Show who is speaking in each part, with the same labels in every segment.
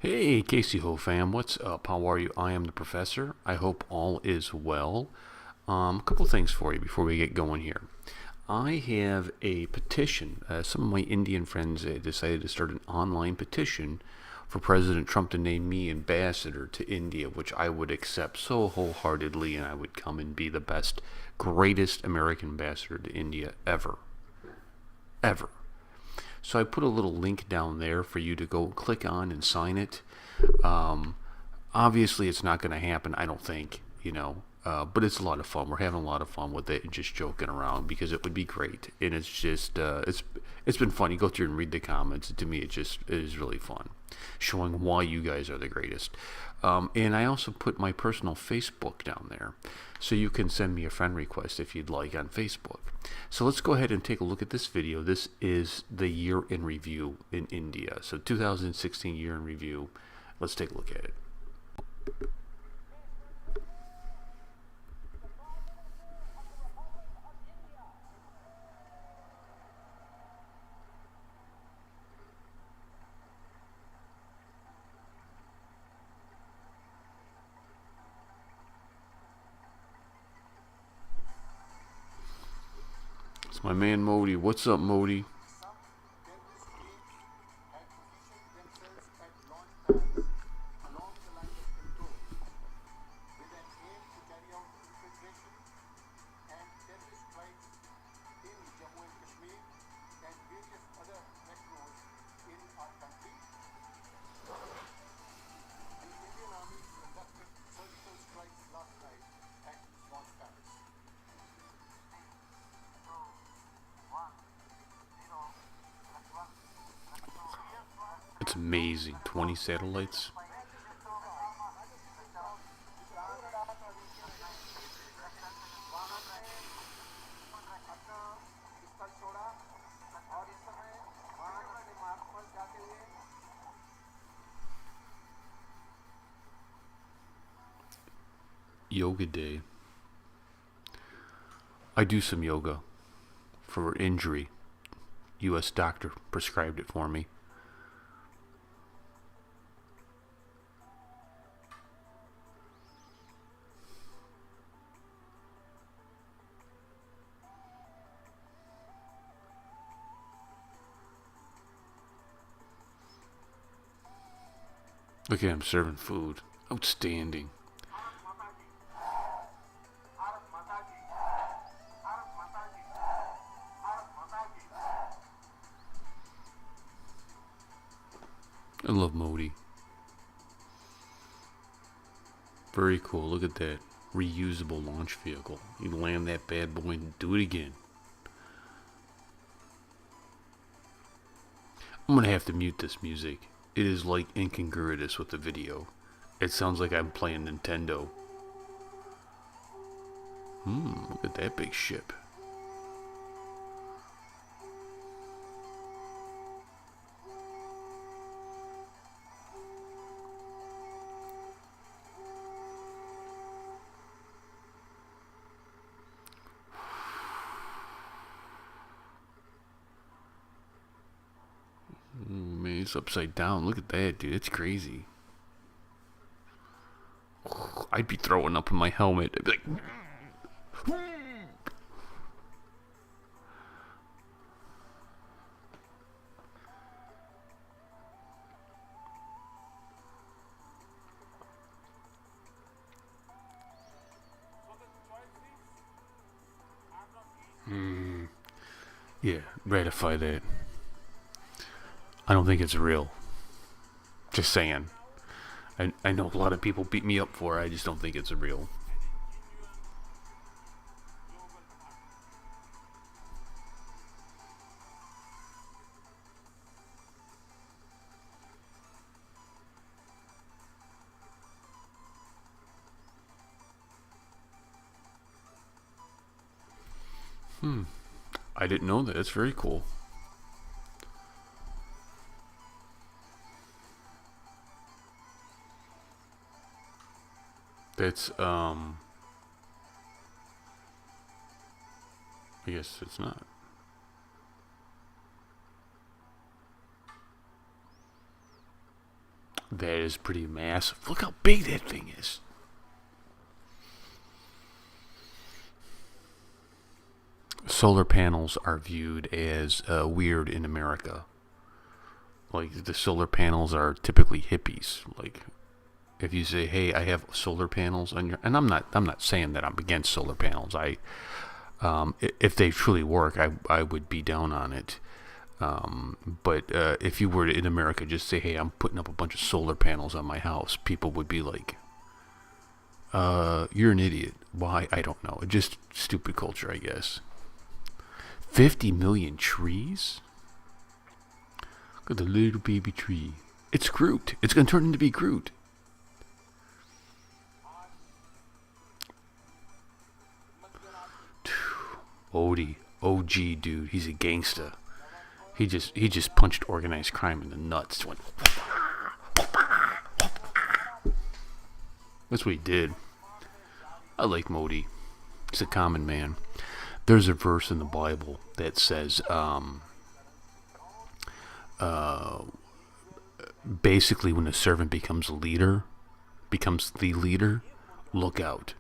Speaker 1: Hey, Casey Ho fam, what's up? How are you? I am the professor. I hope all is well. A couple things for you before we get going here. I have a petition. Some of my Indian friends decided to start an online petition for President Trump to name me ambassador to India, which I would accept so wholeheartedly, and I would come and be the best, greatest American ambassador to India ever. Ever. So I put a little link down there for you to go click on and sign it. Um, Obviously, it's not going to happen, I don't think, but it's a lot of fun. We're having a lot of fun with it and just joking around because it would be great. And it's just, it's been fun. You go through and read the comments. To me, it is really fun, showing why you guys are the greatest. And I also put my personal Facebook down there, so you can send me a friend request if you'd like on Facebook. So let's go ahead and take a look at this video. This is the year in review in India. So 2016 year in review. Let's take a look at it. It's my man Modi. What's up, Modi? It's amazing. 20 satellites. Yoga day. I do some yoga for injury. U.S. doctor prescribed it for me. Look at him serving food. Outstanding. I love Modi. Very cool. Look at that. Reusable launch vehicle. You land that bad boy and do it again. I'm gonna have to mute this music. It is like incongruous with the video. It sounds like I'm playing Nintendo. Look at that big ship. Man, it's upside down. Look at that, dude. It's crazy. I'd be throwing up in my helmet. I'd be like, yeah, ratify that. I don't think it's real. Just saying. I know a lot of people beat me up for it. I just don't think it's real. I didn't know that. It's very cool. That's I guess it's not. That is pretty massive. Look how big that thing is. Solar panels are viewed as weird in America. Like, the solar panels are typically hippies. Like, if you say, "Hey, I have solar panels on your," and I'm not saying that I'm against solar panels. If they truly work, I would be down on it. But if you were to, in America, just say, "Hey, I'm putting up a bunch of solar panels on my house," people would be like, "You're an idiot." Why? I don't know. Just stupid culture, I guess. 50 million trees? Look at the little baby tree. It's Groot. It's going to turn into be Groot. Odie. OG, dude. He's a gangster. He just punched organized crime in the nuts. That's what he did. I like Modi. He's a common man. There's a verse in the Bible that says, basically, when a servant becomes the leader, look out.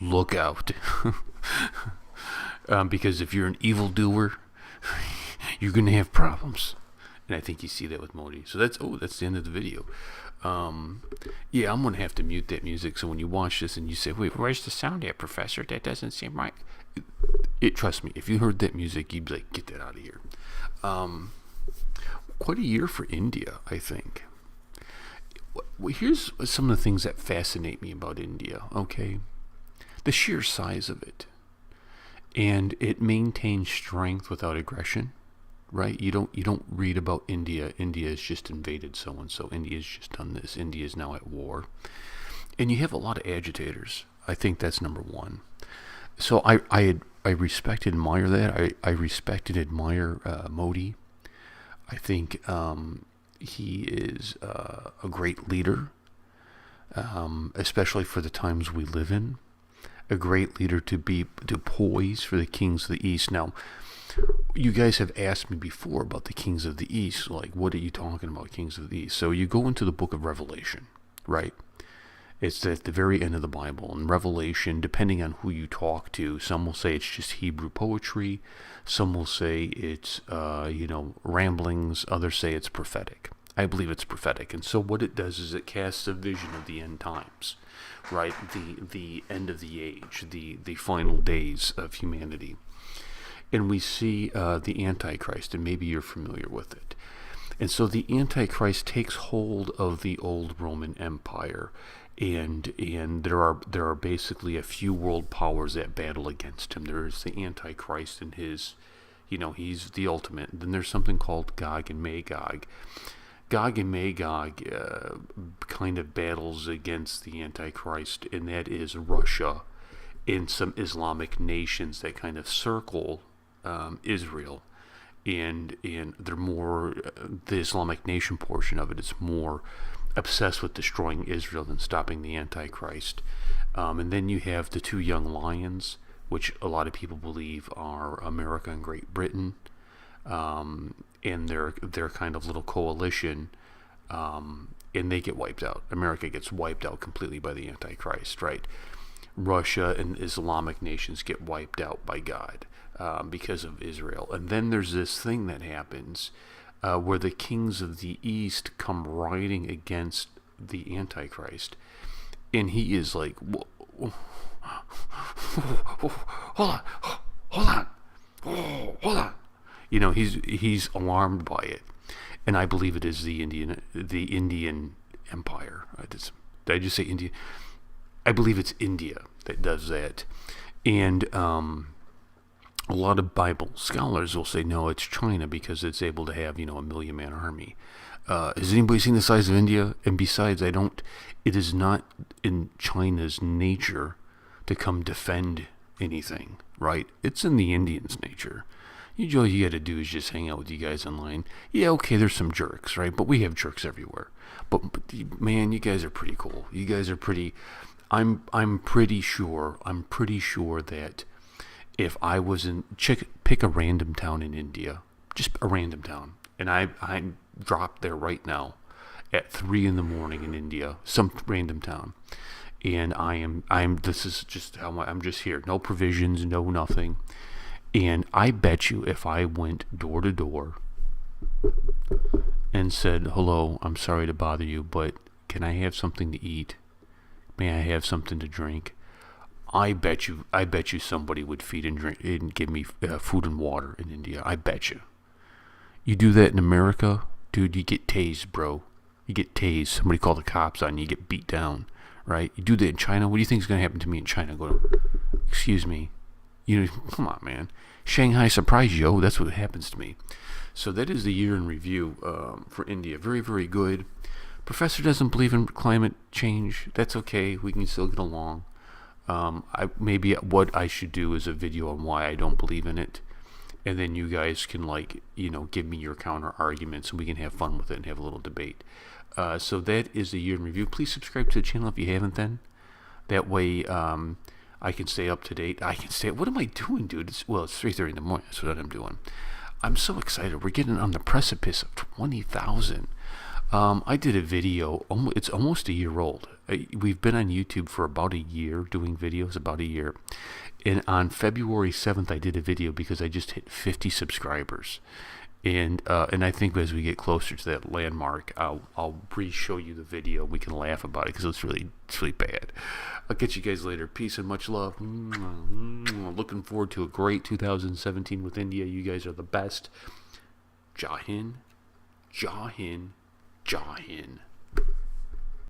Speaker 1: Look out. Because if you're an evildoer, you're going to have problems. And I think you see that with Modi. So that's the end of the video. Yeah, I'm going to have to mute that music. So when you watch this and you say, "Wait, where's the sound at, Professor? That doesn't seem right." Trust me, if you heard that music, you'd be like, "Get that out of here." Quite a year for India, I think. Well, here's some of the things that fascinate me about India, okay? The sheer size of it. And it maintains strength without aggression, right? You don't read about India. India has just invaded so-and-so. India's just done this. India's now at war. And you have a lot of agitators. I think that's number one. So I respect and admire that. I respect and admire Modi. I think he is a great leader, especially for the times we live in. A great leader to poise for the kings of the East. Now, you guys have asked me before about the kings of the East. Like, what are you talking about, kings of the East? So you go into the book of Revelation, right? It's at the very end of the Bible. And Revelation, depending on who you talk to, some will say it's just Hebrew poetry. Some will say it's, ramblings. Others say it's prophetic. I believe it's prophetic. And so what it does is it casts a vision of the end times, right? The end of the age, the final days of humanity. And we see the Antichrist, and maybe you're familiar with it. And so the Antichrist takes hold of the old Roman Empire, and there are basically a few world powers that battle against him. There's the Antichrist and his, he's the ultimate. And then there's something called Gog and Magog. Gog and Magog kind of battles against the Antichrist, and that is Russia and some Islamic nations that kind of circle Israel. And they're more, the Islamic nation portion of it is more obsessed with destroying Israel than stopping the Antichrist. And then you have the two young lions, which a lot of people believe are America and Great Britain. And their kind of little coalition, and they get wiped out. America gets wiped out completely by the Antichrist, right? Russia and Islamic nations get wiped out by God because of Israel. And then there's this thing that happens where the kings of the East come riding against the Antichrist, and he is like, hold on. He's alarmed by it, and I believe it is the Indian Empire. Did I just say India? I believe it's India that does that, and a lot of Bible scholars will say no, it's China because it's able to have a 1,000,000-man army. Has anybody seen the size of India? And besides, it is not in China's nature to come defend anything, right? It's in the Indians' nature. All you got to do is just hang out with you guys online. Yeah, okay, there's some jerks, right? But we have jerks everywhere. But man, you guys are pretty cool. You guys are pretty. I'm pretty sure that if I was pick a random town in India, just a random town, and I dropped there right now, at 3 in the morning in India, some random town. And this is just how I'm just here. No provisions, no nothing. And I bet you if I went door to door and said, hello, I'm sorry to bother you, but can I have something to eat? May I have something to drink? I bet you somebody would feed and drink and give me food and water in India. I bet you. You do that in America, dude, you get tased, bro. You get tased. Somebody call the cops on you. You get beat down, right? You do that in China. What do you think is going to happen to me in China? Go, excuse me. Come on, man. Shanghai surprise, yo. That's what happens to me. So that is the year in review for India. Very, very good. Professor doesn't believe in climate change. That's okay. We can still get along. Maybe what I should do is a video on why I don't believe in it. And then you guys can, give me your counter arguments, and we can have fun with it and have a little debate. So that is the year in review. Please subscribe to the channel if you haven't then. That way I can stay up to date. What am I doing, dude? It's 3:30 in the morning. That's what I'm doing. I'm so excited. We're getting on the precipice of 20,000. I did a video. It's almost a year old. We've been on YouTube for about a year, doing videos, about a year. And on February 7th, I did a video because I just hit 50 subscribers. And I think as we get closer to that landmark, I'll re-show you the video. We can laugh about it because it's really bad. I'll catch you guys later. Peace and much love. Looking forward to a great 2017 with India. You guys are the best. Jai Hind. Jai Hind. Jai Hind.